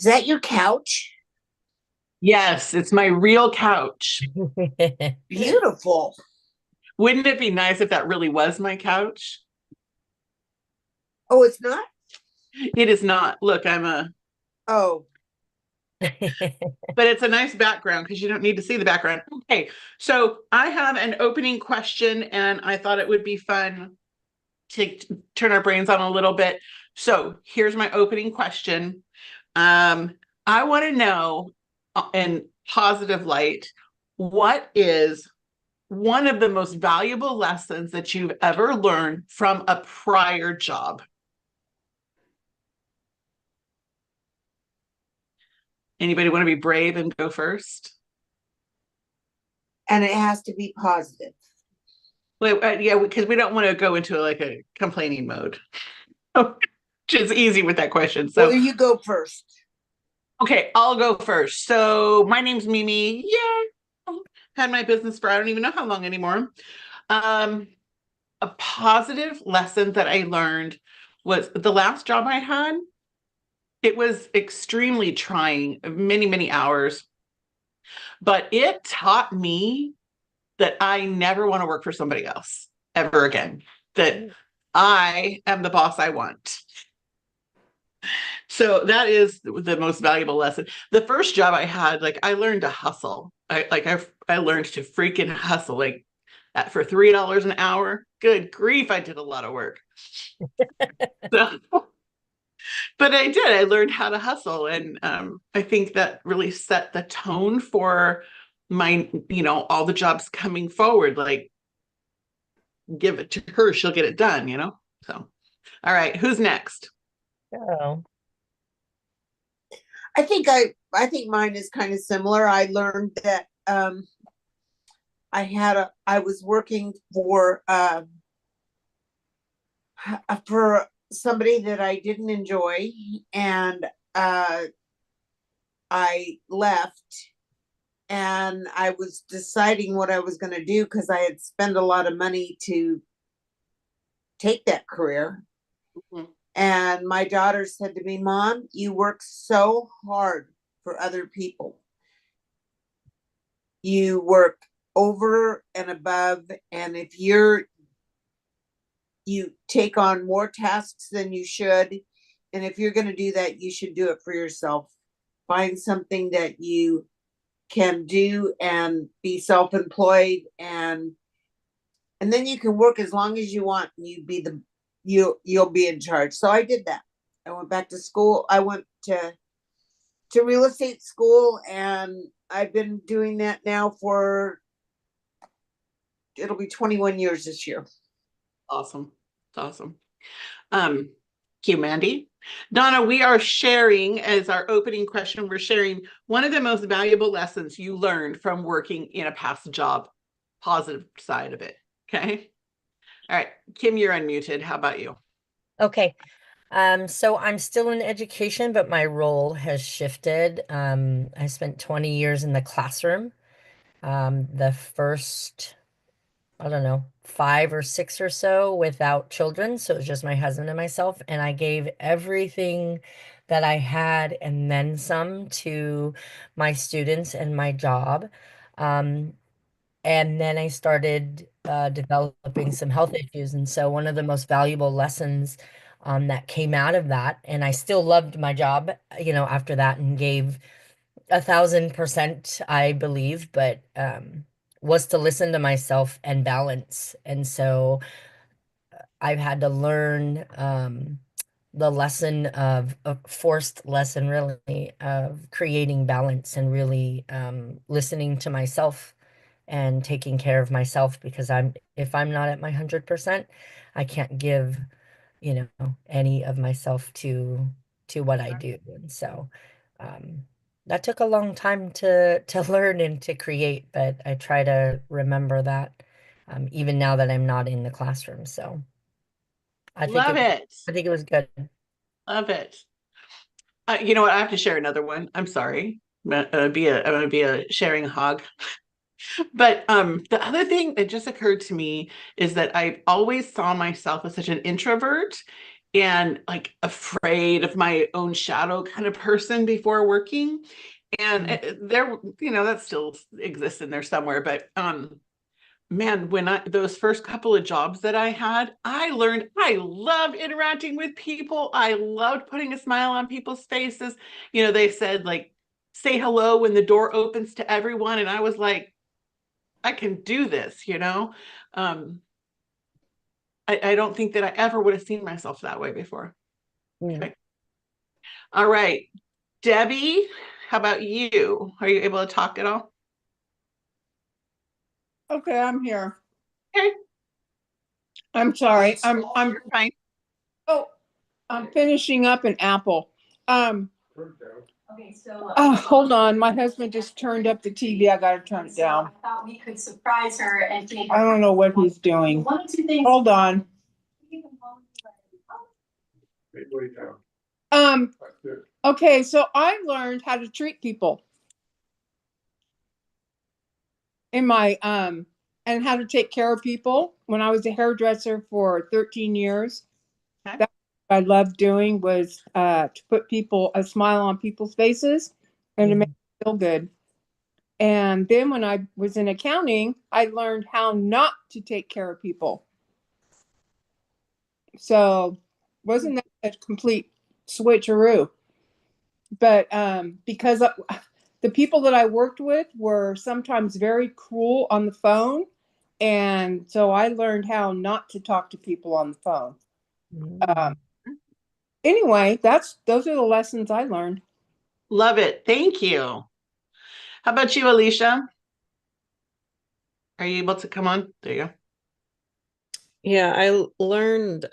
Is that your couch? Yes, it's my real couch. Beautiful. Wouldn't it be nice if that really was my couch? Oh, it's not? It is not. Look, Oh, but it's a nice background because you don't need to see the background. Okay, so I have an opening question and I thought it would be fun to turn our brains on a little bit. So here's my opening question. I want to know, in positive light, what is one of the most valuable lessons that you've ever learned from a prior job? Anybody want to be brave and go first? and it has to be positive. Well, yeah, because we don't want to go into like a complaining mode, which is easy with that question. Well, So, you go first. okay, I'll go first. So, my name's Mimi. Yeah, had my business for I don't even know how long anymore. Um, a positive lesson that I learned was the last job I had. It was extremely trying, many, many hours, but it taught me that I never want to work for somebody else ever again, that I am the boss I want. So that is the most valuable lesson. The first job I had, like I learned to hustle. I learned to freaking hustle like for $3 an hour. Good grief, I did a lot of work. So, but I did. I learned how to hustle, and I think that really set the tone for my, all the jobs coming forward. Like, give it to her, she'll get it done. So, all right, who's next? Oh, I think mine is kind of similar. I learned that I was working for somebody that I didn't enjoy, and uh I left, and I was deciding what I was going to do because I had spent a lot of money to take that career. Mhm. And my daughter said to me, Mom, you work so hard for other people. You work over and above. And if you take on more tasks than you should, and if you're going to do that, you should do it for yourself. Find something that you can do and be self-employed, and then you can work as long as you want, and you'll be in charge. So I did that. I went back to school. I went to real estate school, and I've been doing that now for it'll be 21 years this year. Awesome. It's awesome. Um, Thank you, Mandy. Donna, we are sharing as our opening question, we're sharing one of the most valuable lessons you learned from working in a past job, positive side of it. Okay. All right. Kim, you're unmuted. How about you? okay. So I'm still in education, but my role has shifted. I spent 20 years in the classroom. The first, I don't know, 5 or 6 or so without children. So it was just my husband and myself. And I gave everything that I had and then some to my students and my job. Um, And then I started developing some health issues. And so one of the most valuable lessons that came out of that, and I still loved my job, after that and gave 1,000%, I believe, but was to listen to myself and balance. And so I've had to learn the lesson of a forced lesson, really, of creating balance and really listening to myself and taking care of myself because if I'm not at my 100%, I can't give, any of myself to what I do. And so um that took a long time to learn and to create, but I try to remember that even now that I'm not in the classroom. So I think Love it it. I think it was good. Love it. You know what? I have to share another one. I'm sorry. I'm gonna be a sharing hog. But the other thing that just occurred to me is that I always saw myself as such an introvert, and like afraid of my own shadow kind of person before working. And there, that still exists in there somewhere. But man, when those first couple of jobs that I had, I learned I love interacting with people. I loved putting a smile on people's faces. They said like, say hello when the door opens to everyone. And I was like, I can do this, I don't think that I ever would have seen myself that way before. Okay. All right. Debbie, how about you? Are you able to talk at all? Okay, I'm here. Okay. I'm sorry. I'm You're fine. oh, I'm finishing up an apple. Okay, so. Hold on. My husband just turned up the TV. I gotta turn it down. I thought we could surprise her and take. I don't know what he's doing. One or two things. Hold on. Okay, so I learned how to treat people in my and how to take care of people when I was a hairdresser for 13 years. Okay. That's what I loved doing was to put a smile on people's faces and to make them feel good. And then when I was in accounting, I learned how not to take care of people. So wasn't that a complete switcheroo? But because the people that I worked with were sometimes very cruel on the phone. And so I learned how not to talk to people on the phone. Anyway, those are the lessons I learned. Love it. Thank you. How about you, Alicia? Are you able to come on? There you go. Yeah, I learned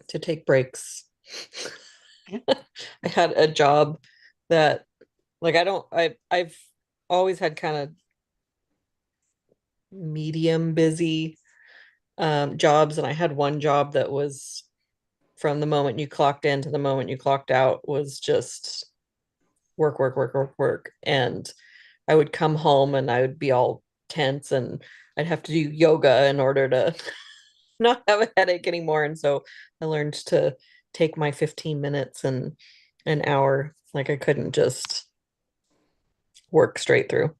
to take breaks. I had a job that like I've always had kind of medium busy jobs, and I had one job that was from the moment you clocked in to the moment you clocked out was just work, work, work, work, work. And I would come home and I would be all tense and I'd have to do yoga in order to not have a headache anymore. And so I learned to take my 15 minutes and an hour. Like I couldn't just work straight through.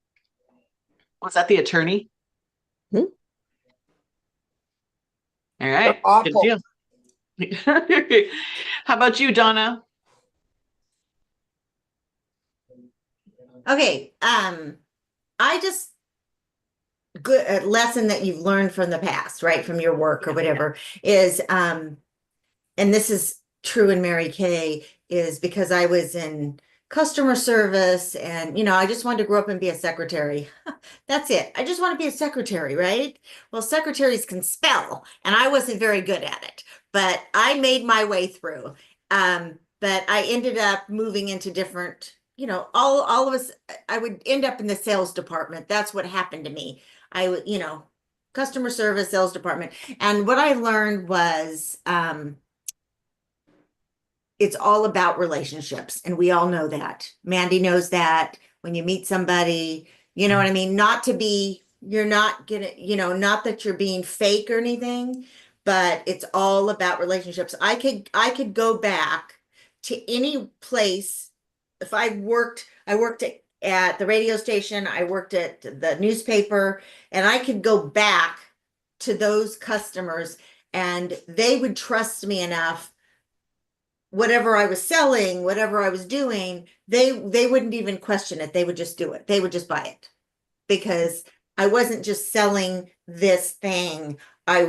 Was that the attorney? Hmm? All right. Good Awful. deal. How about you, Donna? Okay, I just good a lesson that you've learned from the past, right? From your work or whatever is and this is true in Mary Kay, is because I was in customer service and I just wanted to grow up and be a secretary. That's it. I just want to be a secretary, right? Well, secretaries can spell, and I wasn't very good at it, but I made my way through. But I ended up moving into different, all of us, I would end up in the sales department. That's what happened to me. I would, customer service, sales department. And what I learned was, it's all about relationships. And we all know that. Mandy knows that when you meet somebody, you know what I mean? You're not gonna, not that you're being fake or anything, but it's all about relationships. I could go back to any place. If I worked at the radio station, I worked at the newspaper, and I could go back to those customers and they would trust me enough. Whatever I was selling, whatever I was doing, they wouldn't even question it. They would just do it. They would just buy it because I wasn't just selling this thing. They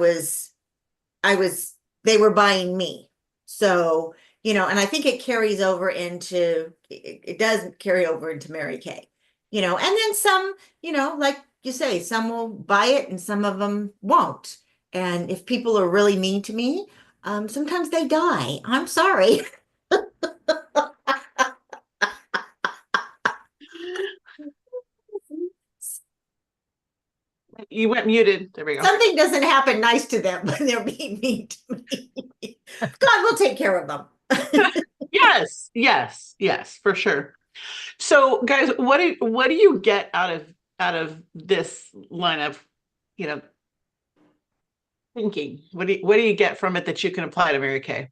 were buying me. So, and I think it carries over into, it doesn't carry over into Mary Kay, and then some, like you say, some will buy it and some of them won't. And if people are really mean to me, sometimes they die. I'm sorry. You went muted. There we go. Something doesn't happen nice to them when they're being mean to me. God will take care of them. Yes, for sure. So, guys, what do you get out of this line of, thinking? What do you get from it that you can apply to Mary Kay?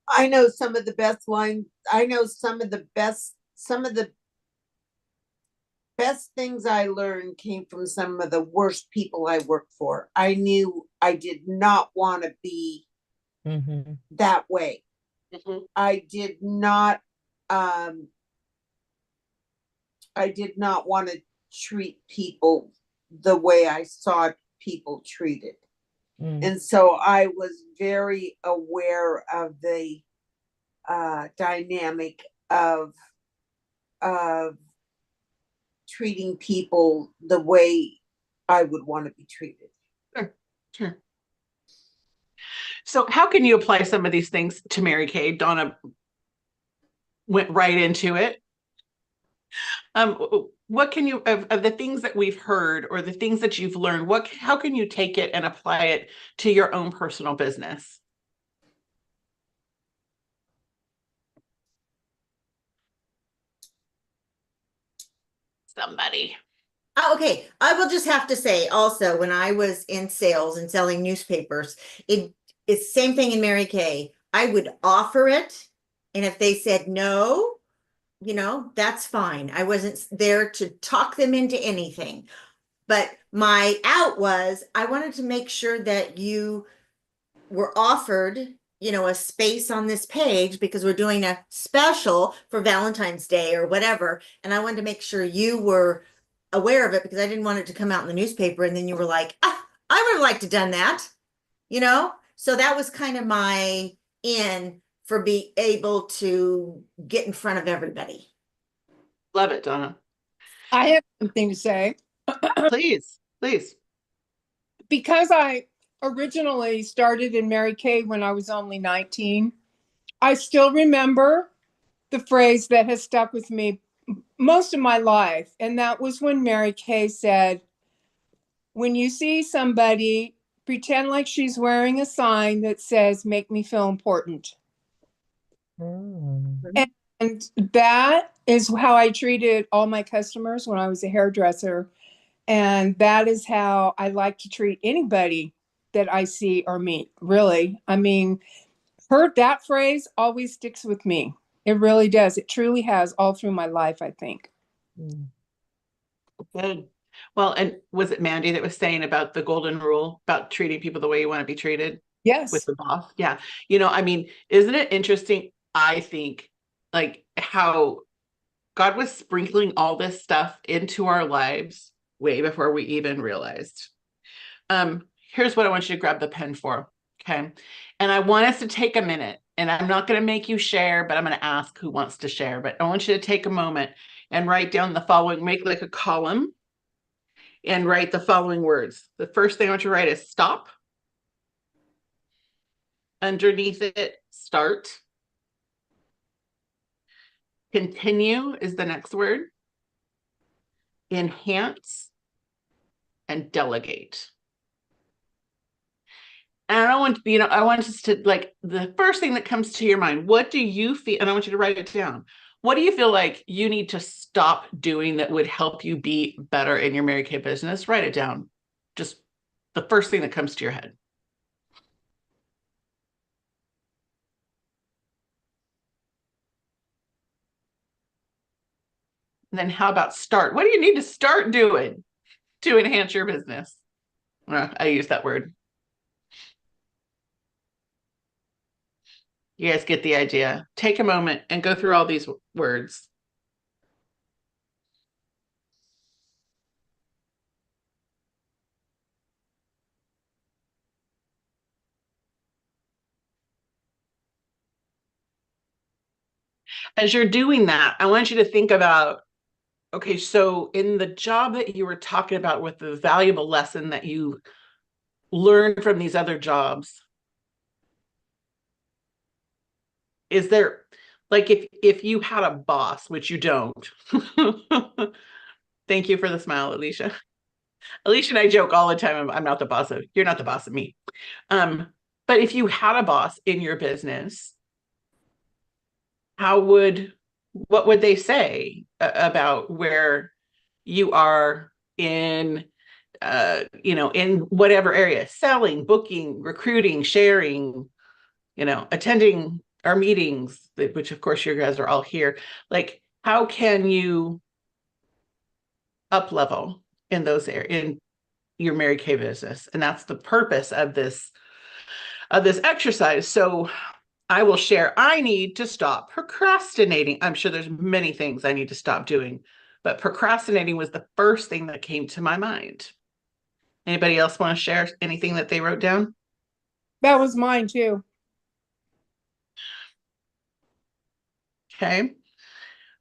I know some of the best line, I know some of the best things I learned came from some of the worst people I worked for. I knew I did not want to be Mm-hmm. that way. Mhm. I did not want to treat people the way I saw people treated. Mm. And so I was very aware of the dynamic of treating people the way I would want to be treated. Sure, sure. So how can you apply some of these things to Mary Kay? Donna went right into it. What can you of the things that we've heard or the things that you've learned, how can you take it and apply it to your own personal business? Somebody. Okay, I will just have to say also, when I was in sales and selling newspapers, it's the same thing in Mary Kay. I would offer it, and if they said no, that's fine. I wasn't there to talk them into anything. But my out was I wanted to make sure that you were offered, a space on this page because we're doing a special for Valentine's Day or whatever. And I wanted to make sure you were aware of it because I didn't want it to come out in the newspaper. And then you were like, I would have liked to done that, So that was kind of my in for being able to get in front of everybody. Love it, Donna. I have something to say. Please, please. Because I originally started in Mary Kay when I was only 19, I still remember the phrase that has stuck with me most of my life. And that was when Mary Kay said, when you see somebody, pretend like she's wearing a sign that says, make me feel important. Mm. And that is how I treated all my customers when I was a hairdresser. And that is how I like to treat anybody that I see or meet, really. I mean, that phrase always sticks with me. It really does. It truly has all through my life, I think. Mm. Good. Well, and was it Mandy that was saying about the golden rule about treating people the way you want to be treated Yes. with the boss? Yeah. I mean, isn't it interesting? I think like how God was sprinkling all this stuff into our lives way before we even realized. Here's what I want you to grab the pen for. Okay. And I want us to take a minute, and I'm not going to make you share, but I'm going to ask who wants to share. But I want you to take a moment and write down the following, make like a column and write the following words. The first thing I want you to write is stop. Underneath it, start. Continue is the next word. Enhance and delegate. And I don't want to be, I want us to like the first thing that comes to your mind. What do you feel? And I want you to write it down. What do you feel like you need to stop doing that would help you be better in your Mary Kay business? Write it down. Just the first thing that comes to your head. And then how about start? What do you need to start doing to enhance your business? I use that word. You guys get the idea. Take a moment and go through all these words. As you're doing that, I want you to think about, okay, so in the job that you were talking about with the valuable lesson that you learned from these other jobs, is there, like, if you had a boss, which you don't, thank you for the smile, Alicia. Alicia and I joke all the time, I'm not the boss of, you're not the boss of me. But if you had a boss in your business, what would they say about where you are in in whatever area, selling, booking, recruiting, sharing, attending our meetings, which of course you guys are all here. Like, how can you up level in those areas, in your Mary Kay business? And that's the purpose of this exercise. So I will share, I need to stop procrastinating. I'm sure there's many things I need to stop doing, but procrastinating was the first thing that came to my mind. Anybody else want to share anything that they wrote down? That was mine too. Okay.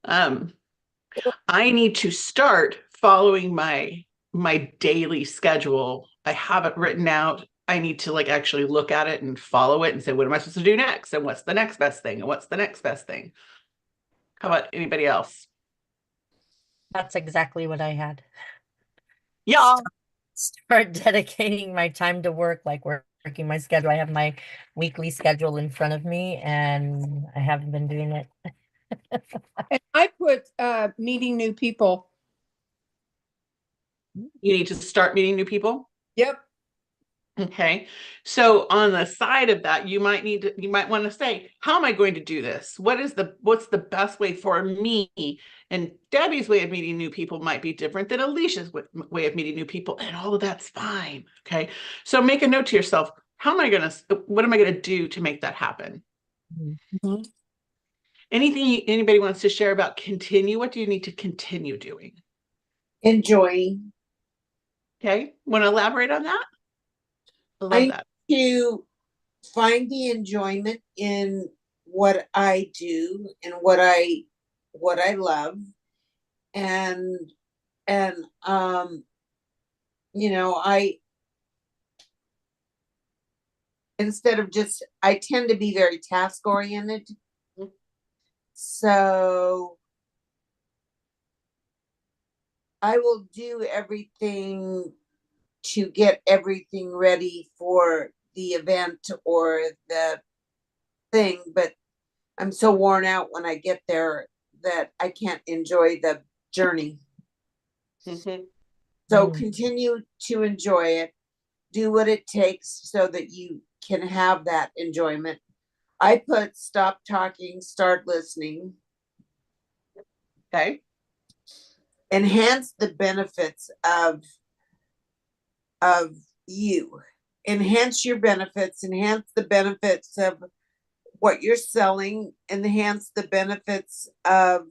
I need to start following my daily schedule. I have it written out. I need to like actually look at it and follow it and say, what am I supposed to do next? And what's the next best thing? And what's the next best thing? How about anybody else? That's exactly what I had. Yeah. Start dedicating my time to work, like working my schedule. I have my weekly schedule in front of me, and I haven't been doing it. And I put meeting new people. You need to start meeting new people. Yep. Okay. So on the side of that, you might want to say, how am I going to do this? What's the best way for me? And Debbie's way of meeting new people might be different than Alicia's way of meeting new people, and all of that's fine. Okay. So make a note to yourself, what am I going to do to make that happen? Mhm. Anything anybody wants to share about continue? What do you need to continue doing? Enjoying. Okay. Want to elaborate on that? I love I that. To find the enjoyment in what I do and what I love, and I instead of just, I tend to be very task oriented. So I will do everything to get everything ready for the event or the thing, but I'm so worn out when I get there that I can't enjoy the journey. Mhm. So Mm. continue to enjoy it. Do what it takes so that you can have that enjoyment. I put stop talking, start listening. Okay. Enhance the benefits of you. Enhance your benefits, enhance the benefits of what you're selling, enhance the benefits of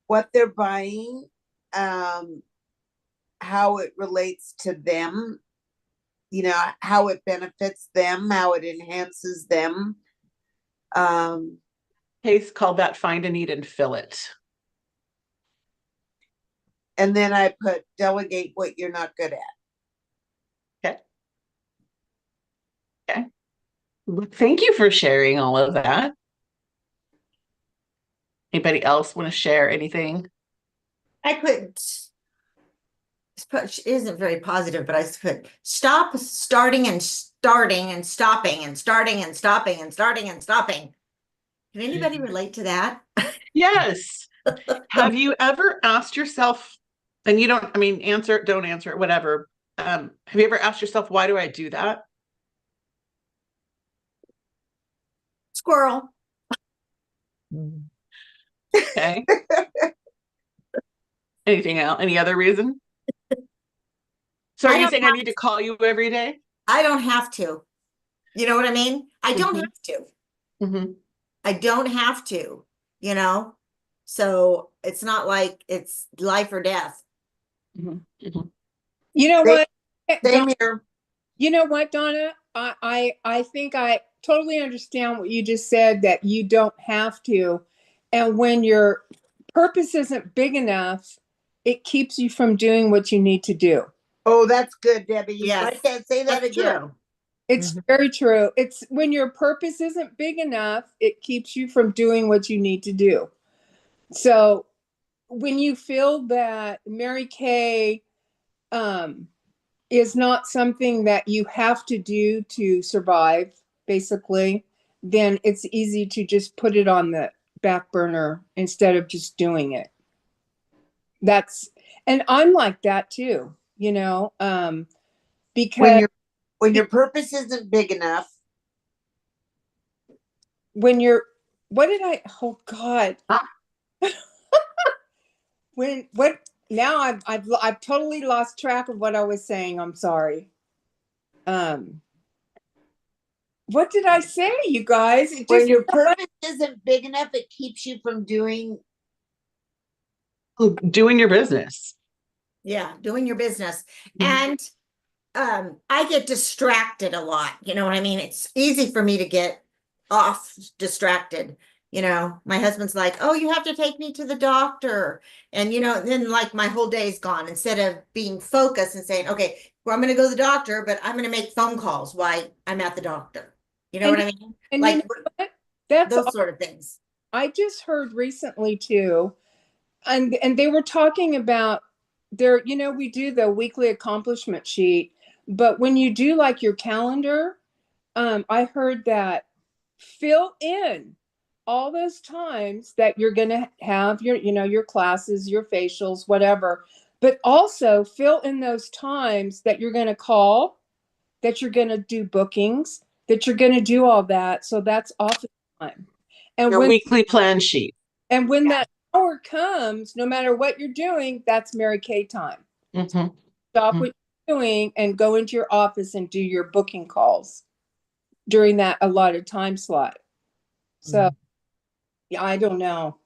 what they're buying, how it relates to them, how it benefits them, how it enhances them. Case called that find a need and fill it. And then I put delegate what you're not good at. Okay. Okay. Well, thank you for sharing all of that. Anybody else want to share anything? I put, it isn't very positive, but I put stop starting and starting and stopping and starting and stopping and starting and stopping. Can anybody relate to that? Yes. Have you ever asked yourself, and you don't, answer it, don't answer it, whatever. Have you ever asked yourself, why do I do that? Squirrel. Mm. Okay. Anything else? Any other reason? So are I you don't saying I need to call you every day? I don't have to. You know what I mean? I don't Mhm. have to. Mhm. I don't have to, So it's not like it's life or death. Mhm. Mhm. You know what? Same here. You know what, Donna? I think I totally understand what you just said, that you don't have to. And when your purpose isn't big enough, it keeps you from doing what you need to do. Oh, that's good, Debbie. Yes, I can't say that That's again. true. It's Mhm. very true. It's when your purpose isn't big enough, it keeps you from doing what you need to do. So when you feel that Mary Kay is not something that you have to do to survive, basically, then it's easy to just put it on the back burner instead of just doing it. And I'm like that too. you know, When because your purpose isn't big enough, when you're, what did I, oh God, Ah. what, now I've totally lost track of what I was saying. I'm sorry. What did I say, you guys? It when just, your purpose isn't big enough, it keeps you from doing. Doing your business. Yeah, doing your business. Mhm. And I get distracted a lot. You know what I mean? It's easy for me to get off distracted. You know, my husband's like, "Oh, you have to take me to the doctor." And then like my whole day's gone instead of being focused and saying, "Okay, well, I'm going to go to the doctor, but I'm going to make phone calls while I'm at the doctor." You know And- what I mean? and you Like know what? That's those sort of things. I just heard recently too, and they were talking about their, we do the weekly accomplishment sheet, but when you do like your calendar, I heard that fill in all those times that you're going to have your classes, your facials, whatever, but also fill in those times that you're going to call, that you're going to do bookings, that you're going to do all that. So that's office time. And Your weekly plan sheet. when that hour comes, no matter what you're doing, that's Mary Kay time. Mhm. Stop Mhm. what you're doing and go into your office and do your booking calls during that allotted time slot. So, yeah, I don't know,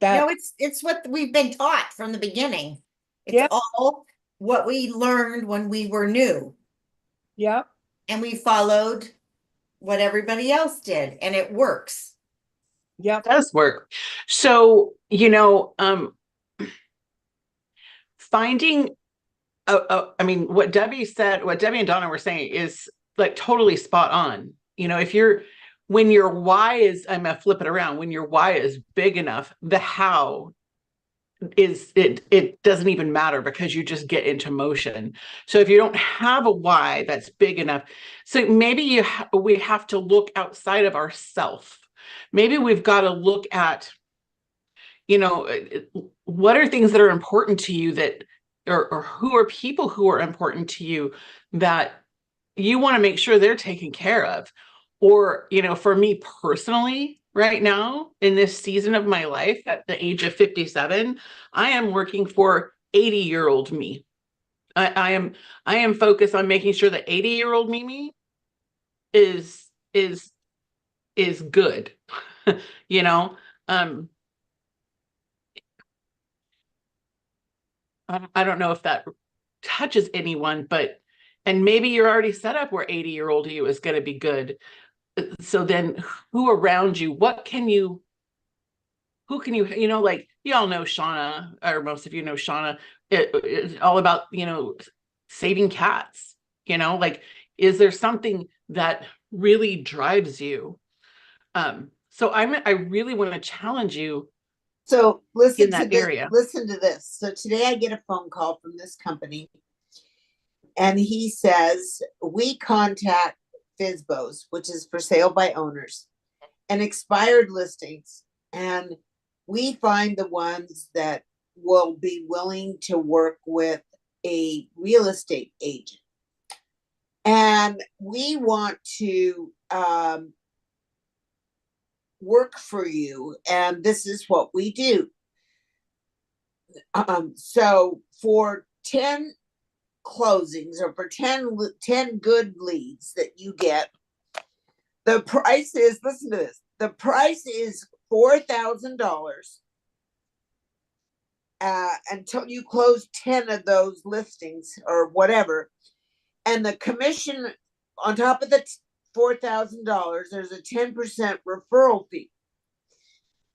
that, No, it's what we've been taught from the beginning. It's Yeah. all what we learned when we were new, yeah, and we followed what everybody else did, and it works. yeah, Does work. So, finding, I mean, what Debbie said, what Debbie and Donna were saying is like totally spot on. When your why is, I'm gonna flip it around, when your why is big enough, the how it doesn't even matter because you just get into motion. So if you don't have a why that's big enough, so maybe we have to look outside of ourself. Maybe we've got to look at, what are things that are important to you, that or who are people who are important to you that you want to make sure they're taken care of. Or, for me personally, right now in this season of my life at the age of 57, I am working for 80-year-old me. I am focused on making sure that 80-year-old Mimi is good. you know um I don't know if that touches anyone, and maybe you're already set up where 80-year-old you is going to be good. So then who around you, who can you, like, you all know Shauna, or most of you know Shauna. It's all about, saving cats, like, is there something that really drives you? So I really want to challenge you So in that area. listen to this. So today I get a phone call from this company, and he says, we contact FSBOs, which is for sale by owners, and expired listings. And we find the ones that will be willing to work with a real estate agent. And we want to work for you. And this is what we do. So for 10 closings, or for 10 good leads that you get, the price is, listen to this, the price is $4,000 until you close 10 of those listings or whatever. And the commission on top of the $4,000, there's a 10% referral fee.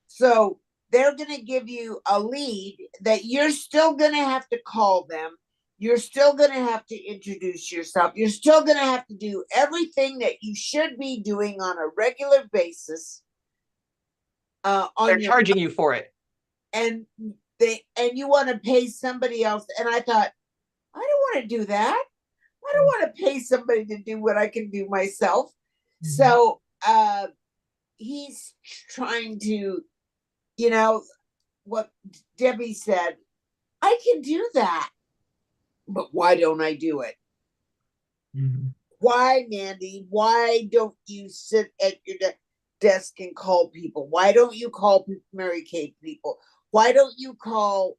So they're going to give you a lead that you're still going to have to call them. You're still going to have to introduce yourself. You're still going to have to do everything that you should be doing on a regular basis. They're charging you for it. And you want to pay somebody else. And I thought, I don't want to do that. I don't want to pay somebody to do what I can do myself. Mm-hmm. So he's trying to, what Debbie said, I can do that. but why don't I do it? Mhm. Why, Mandy? Why don't you sit at your desk and call people? Why don't you call Mary Kay people? Why don't you call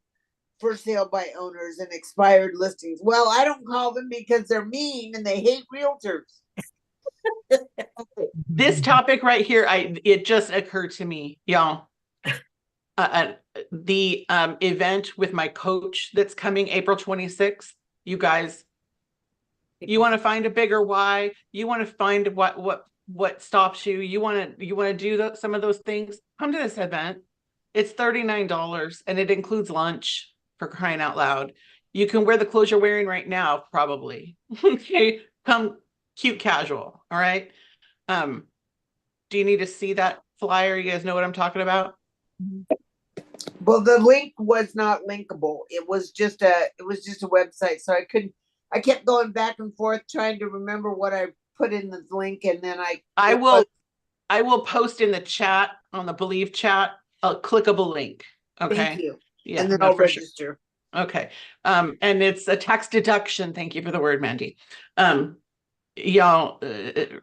for sale by owners and expired listings? Well, I don't call them because they're mean and they hate realtors. This topic right here, it just occurred to me, y'all. The event with my coach that's coming April 26th. You guys, you want to find a bigger why, you want to find what stops you, you want to do some of those things, come to this event. It's $39 and it includes lunch, for crying out loud. You can wear the clothes you're wearing right now, probably. Okay, come cute casual. All right. Do you need to see that flyer? You guys know what I'm talking about? Well, the link was not linkable. It was just a website. So I kept going back and forth trying to remember what I put in the link, and then I will post in the chat, on the Believe chat, a clickable link. Okay. Thank you. Yeah, and then no, I'll for sure. register. Okay. And it's a tax deduction. Thank you for the word, Mandy. Y'all,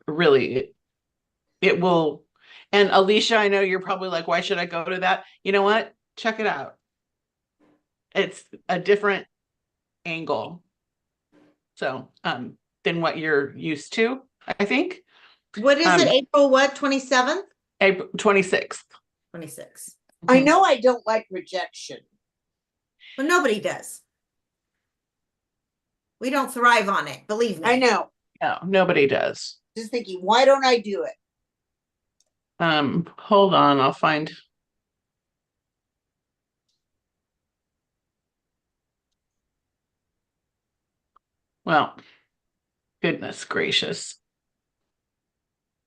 really, it will. And Alicia, I know you're probably like, why should I go to that? You know what? Check it out. It's a different angle. So, than what you're used to, I think. What is it? April what? 27th? April 26th. 26. I know I don't like rejection. Well, nobody does. We don't thrive on it, believe me. I know. No, nobody does. Just thinking, why don't I do it? Hold on, I'll find. Well, goodness gracious.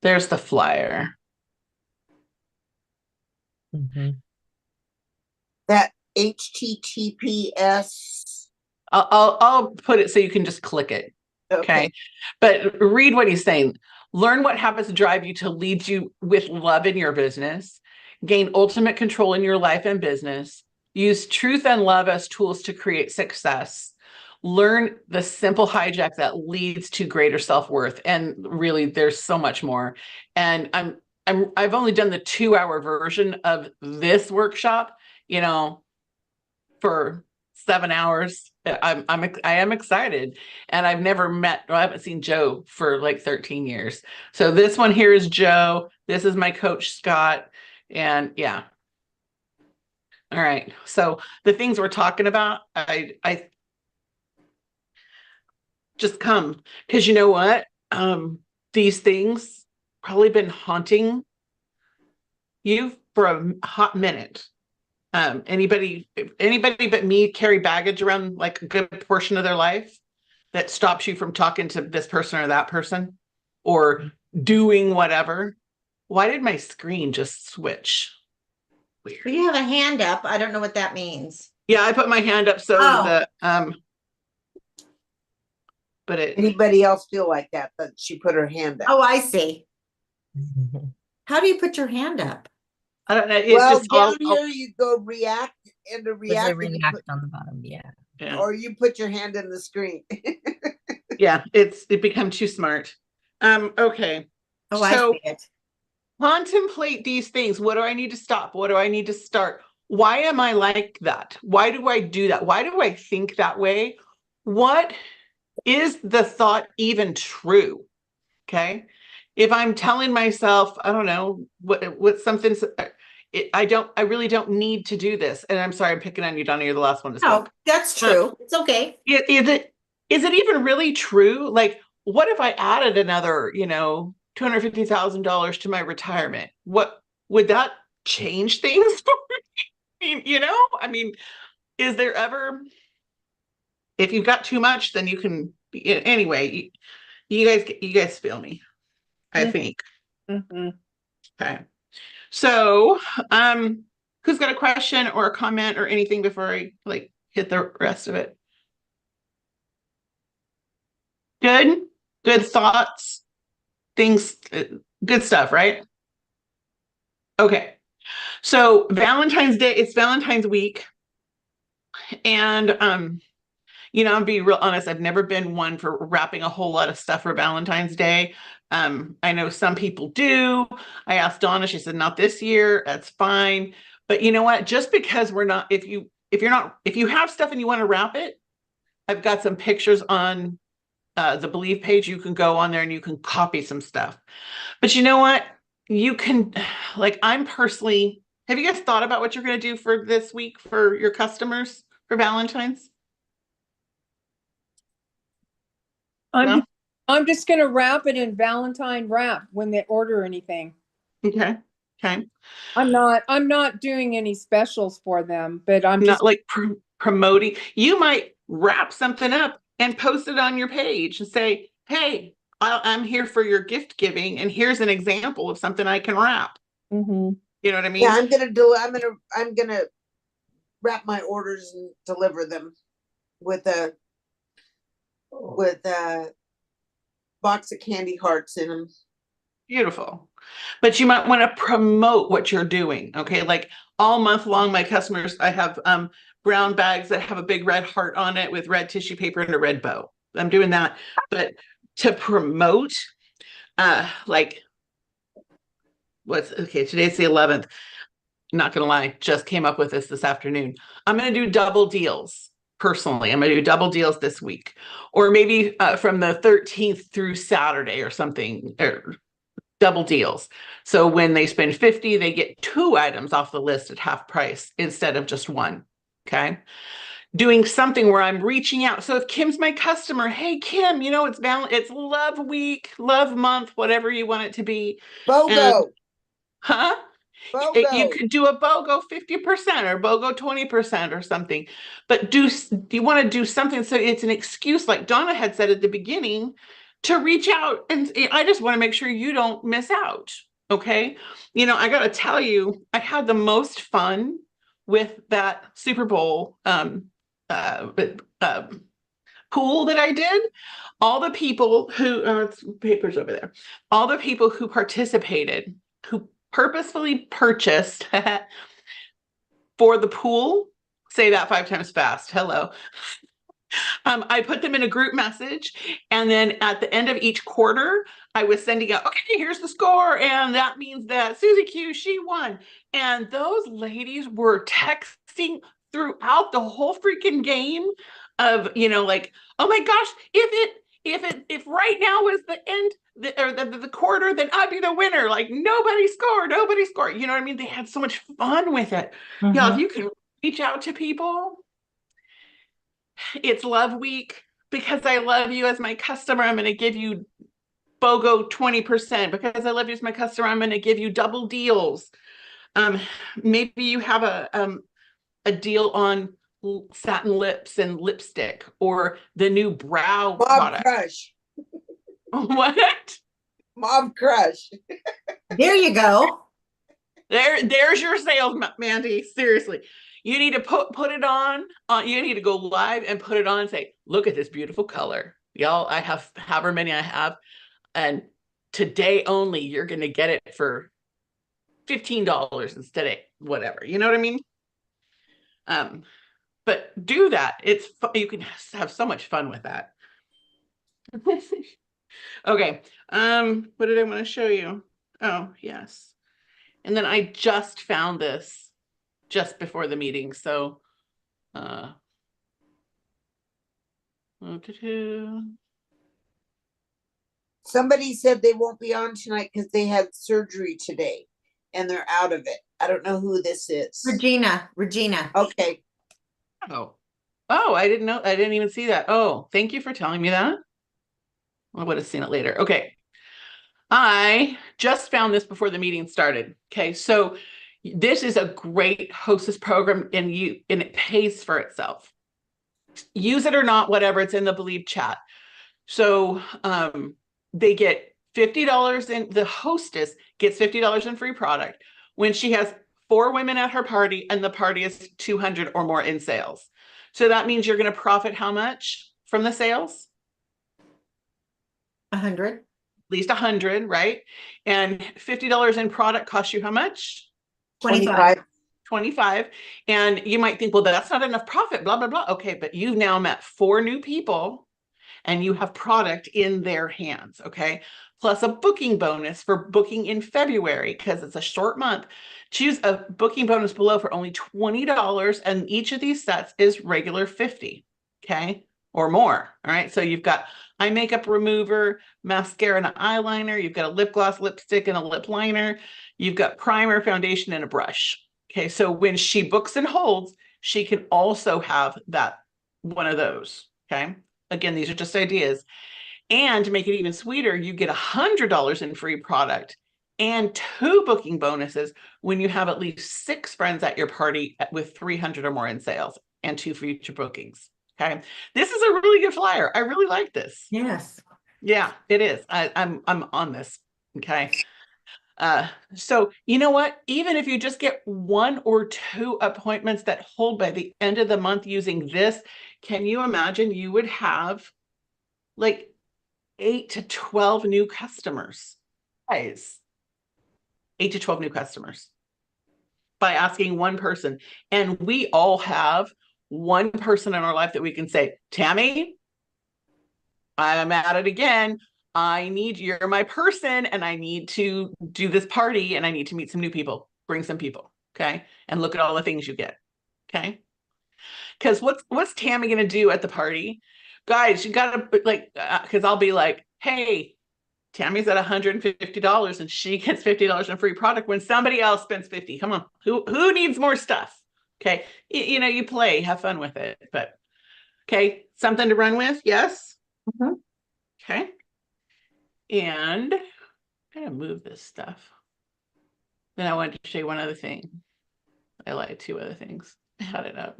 There's the flyer. Mhm. That HTTPS. I'll put it so you can just click it. Okay. But read what he's saying. Learn what habits drive you to lead you with love in your business. Gain ultimate control in your life and business. Use truth and love as tools to create success. Learn the simple hijack that leads to greater self-worth. And really, there's so much more. And I've only done the 2-hour version of this workshop, for 7 hours. I am excited, and I haven't seen Joe for like 13 years. So this one here is Joe. This is my coach, Scott. And yeah. All right. So the things we're talking about, I just come, because you know what? These things probably been haunting you for a hot minute. Anybody but me carry baggage around like a good portion of their life that stops you from talking to this person or that person or doing whatever. Why did my screen just switch? Weird. You have a hand up. I don't know what that means. Yeah, I put my hand up so that but Anybody else feel like that? But she put her hand up. Oh, I see. How do you put your hand up? I don't know. It's Well, just down here you go react and to There's a react, react on the bottom, yeah. yeah. or you put your hand in the screen. Yeah, it become too smart. Okay. Oh, So- I see it. Contemplate these things. What do I need to stop? What do I need to start? Why am I like that? Why do I do that? Why do I think that way? What is the thought even true? Okay. If I'm telling myself, I don't know, what something's, I really don't need to do this. And I'm sorry, I'm picking on you, Donna. You're the last one to No, speak. that's true. It's okay. Is it even really true? Like, what if I added another, $250,000 to my retirement? What would that change things for me? I mean, is there ever, if you've got too much, then you can, anyway, you guys feel me, I think. Mhm. Okay. So, who's got a question or a comment or anything before I hit the rest of it? Good thoughts, things, good stuff, right? Okay. So Valentine's Day, it's Valentine's week. And You know, I'll be real honest, I've never been one for wrapping a whole lot of stuff for Valentine's Day. I know some people do. I asked Donna, she said, not this year, that's fine. But you know what? Just because we're not, if you have stuff and you want to wrap it, I've got some pictures on the Believe page. You can go on there and you can copy some stuff. But you know what? You can, like, I'm personally, have you guys thought about what you're going to do for this week for your customers for Valentine's? No? I'm just gonna wrap it in Valentine wrap when they order anything. Okay. Okay. I'm not doing any specials for them, but I'm Not just, like promoting. You might wrap something up and post it on your page and say, hey, I'm here for your gift giving, and here's an example of something I can wrap. Mhm. You know what I mean? Yeah, I'm gonna wrap my orders and deliver them with a box of candy hearts in them. Beautiful. But you might want to promote what you're doing. Okay. Like all month long, my customers, I have brown bags that have a big red heart on it with red tissue paper and a red bow. I'm doing that. But to promote, like today's the 11th. Not gonna lie, just came up with this afternoon. I'm gonna do double deals. Personally, I'm gonna do double deals this week, or maybe from the 13th through Saturday or something, or double deals. So when they spend 50, they get 2 items off the list at half price instead of just 1. Okay. Doing something where I'm reaching out. So if Kim's my customer, hey Kim, you know, it's love week, love month, whatever you want it to be. BOGO. Huh? You BOGO. could do a BOGO 50% or BOGO 20% or something, but do you want to do something so it's an excuse, like Donna had said at the beginning, to reach out. And I just want to make sure you don't miss out. Okay. You know, I got to tell you, I had the most fun with that Super Bowl pool that I did. All the people who, papers over there, all the people who participated, who purposefully purchased for the pool, say that 5 times fast. Hello. I put them in a group message, and then at the end of each quarter, I was sending out, okay, here's the score, and that means that Susie Q, she won. And those ladies were texting throughout the whole freaking game of, you know, like, oh my gosh, if right now is the end or the quarter, then I'd be the winner. Like nobody scored. You know what I mean? They had so much fun with it. Yeah, if you can reach out to people. It's love week. Because I love you as my customer, I'm going to give you BOGO 20%. Because I love you as my customer, I'm going to give you double deals. Maybe you have a deal on satin lips and lipstick, or the new brow Mom product. Crush. What? Mom Crush. There you go. There's your sales, Mandy. Seriously. You need to put it on. You need to go live and put it on and say, look at this beautiful color. Y'all, I have however many I have. And today only, you're going to get it for $15 instead of whatever. You know what I mean? But do that. It's you can have so much fun with that. Okay. What did I want to show you? Oh, yes. And then I just found this just before the meeting. So, Somebody said they won't be on tonight because they had surgery today and they're out of it. I don't know who this is. Regina. Okay. oh, I didn't know. I didn't even see that. Oh, thank you for telling me that. I would have seen it later. Okay. I just found this before the meeting started. Okay. So this is a great hostess program, and it pays for itself. Use it or not, whatever. It's in the Believe chat. So they get $50 in, the hostess gets $50 in free product when she has 4 women at her party and the party is 200 or more in sales. So that means you're going to profit how much from the sales? 100. At least 100, right? And $50 in product costs you how much? 25. 25. And you might think, well, that's not enough profit, blah, blah, blah. Okay, but you've now met 4 new people and you have product in their hands. Okay. Plus a booking bonus for booking in February because it's a short month. Choose a booking bonus below for only $20. And each of these sets is regular 50. Okay. Or more. All right. So you've got eye makeup remover, mascara and an eyeliner. You've got a lip gloss, lipstick, and a lip liner. You've got primer, foundation, and a brush. Okay. So when she books and holds, she can also have that one of those. Okay. Again, these are just ideas. And to make it even sweeter, you get $100 in free product and 2 booking bonuses when you have at least 6 friends at your party with 300 or more in sales and 2 future bookings. Okay. This is a really good flyer. I really like this. Yes. Yeah, it is. I'm on this. Okay. So you know what? Even if you just get 1 or 2 appointments that hold by the end of the month using this, can you imagine you would have like 8 to 12 new customers? Guys, 8 to 12 new customers by asking one person. And we all have one person in our life that we can say, Tammy, I'm at it again. You're my person, and I need to do this party, and I need to meet some new people, bring some people. Okay. And look at all the things you get. Okay. Because what's Tammy going to do at the party? Guys, you got to because I'll be like, hey, Tammy's at $150 and she gets $50 in free product when somebody else spends 50. Come on. Who needs more stuff? Okay. You play, have fun with it, but okay. Something to run with. Yes. Mhm. Okay. And I'm going to move this stuff. Then I wanted to show you one other thing. I lied, 2 other things. I had it up.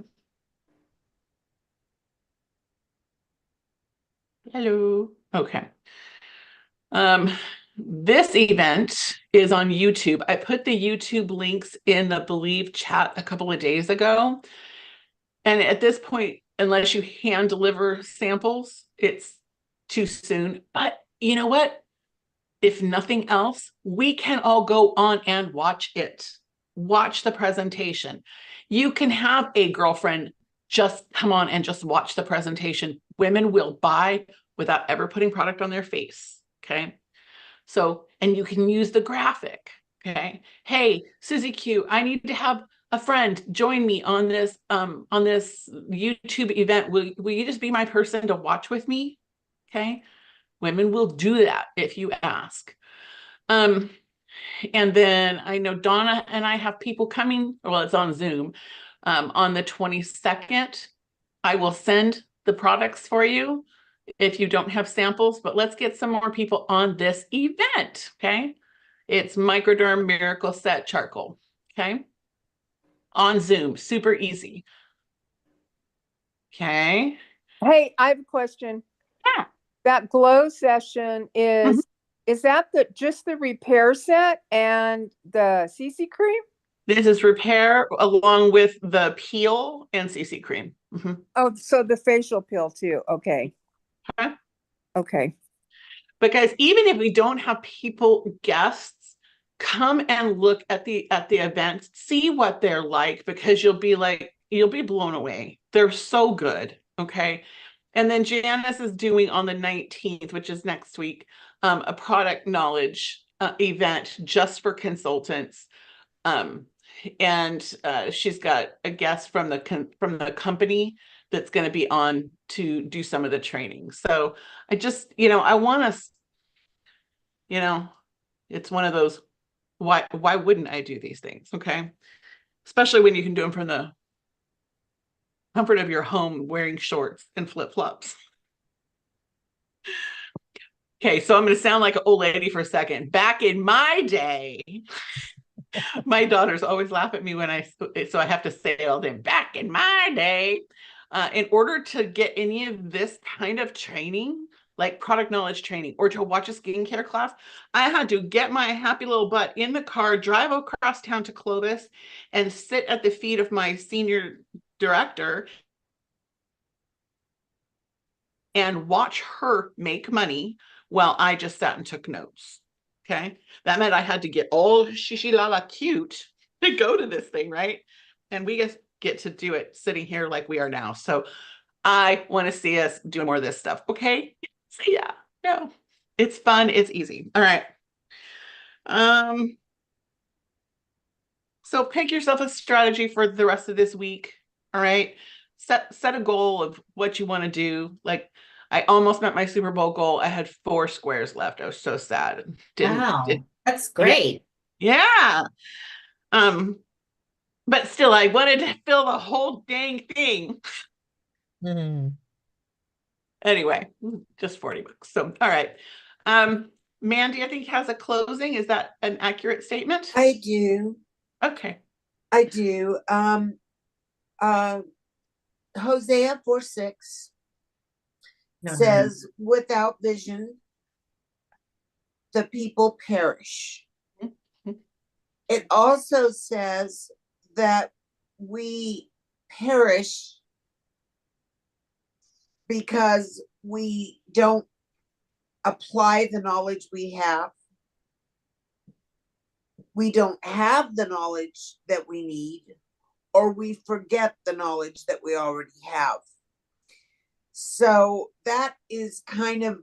Hello. Okay. This event is on YouTube. I put the YouTube links in the Believe chat a couple of days ago. And at this point, unless you hand deliver samples, it's too soon. But you know what? If nothing else, we can all go on and watch it. Watch the presentation. You can have a girlfriend just come on and just watch the presentation. Women will buy without ever putting product on their face. Okay. So, and you can use the graphic. Okay. Hey, Susie Q, I need to have a friend join me on this YouTube event. Will you just be my person to watch with me? Okay. Women will do that if you ask. And then I know Donna and I have people coming. Well, it's on Zoom on the 22nd. I will send the products for you if you don't have samples, but let's get some more people on this event. Okay. It's Microderm Miracle Set Charcoal. Okay. On Zoom, super easy. Okay. Hey, I have a question. Yeah. That glow session is that just the repair set and the CC cream? This is repair along with the peel and CC cream. Oh, so the facial peel too. Okay. Okay. Okay. But guys, even if we don't have guests, come and look at the event, see what they're like, because you'll be blown away. They're so good. Okay. And then Janice is doing on the 19th, which is next week, a product knowledge event just for consultants. And she's got a guest from the company that's going to be on to do some of the training. So I just, I want us, it's one of those, why wouldn't I do these things? Okay. Especially when you can do them from the comfort of your home wearing shorts and flip-flops. Okay, so I'm going to sound like an old lady for a second. Back in my day, my daughters always laugh at me so I have to say it all the time. Back in my day, in order to get any of this kind of training, like product knowledge training, or to watch a skincare class, I had to get my happy little butt in the car, drive across town to Clovis, and sit at the feet of my senior director and watch her make money while I just sat and took notes. Okay. That meant I had to get all shishi lala cute to go to this thing, right? And we just get to do it sitting here like we are now. So I want to see us doing more of this stuff. Okay. So yeah, no, it's fun. It's easy. All right. So pick yourself a strategy for the rest of this week. All right. Set a goal of what you want to do. Like I almost met my Super Bowl goal. I had 4 squares left. I was so sad. Wow, that's great. Yeah. But still I wanted to fill the whole dang thing. Mhm. Anyway, just $40. So all right. Mandy, I think has a closing. Is that an accurate statement? I do. Okay. I do. Hosea 4:6 says, without vision, the people perish. Mhm. It also says that we perish because we don't apply the knowledge we have. We don't have the knowledge that we need, or we forget the knowledge that we already have. So that is kind of,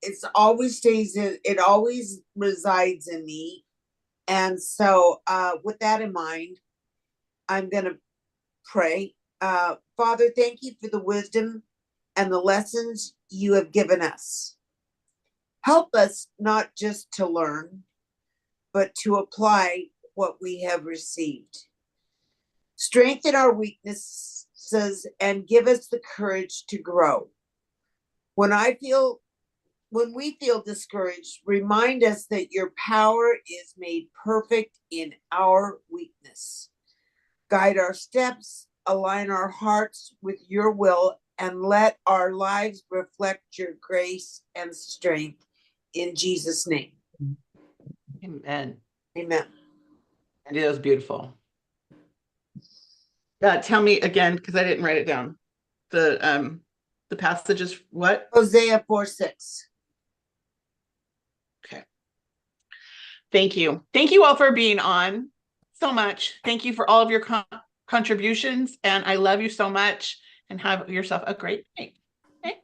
it's always stays in, it always resides in me. And so with that in mind, I'm going to pray. Father, thank you for the wisdom and the lessons you have given us. Help us not just to learn, but to apply what we have received. Strengthen our weaknesses and give us the courage to grow. When we feel discouraged, remind us that your power is made perfect in our weakness. Guide our steps, align our hearts with your will, and let our lives reflect your grace and strength. In Jesus' name. Amen. Amen. And it was beautiful. Tell me again, because I didn't write it down. The passage is what? Hosea 4:6. Okay. Thank you. Thank you all for being on so much. Thank you for all of your contributions. And I love you so much. And have yourself a great night. Okay?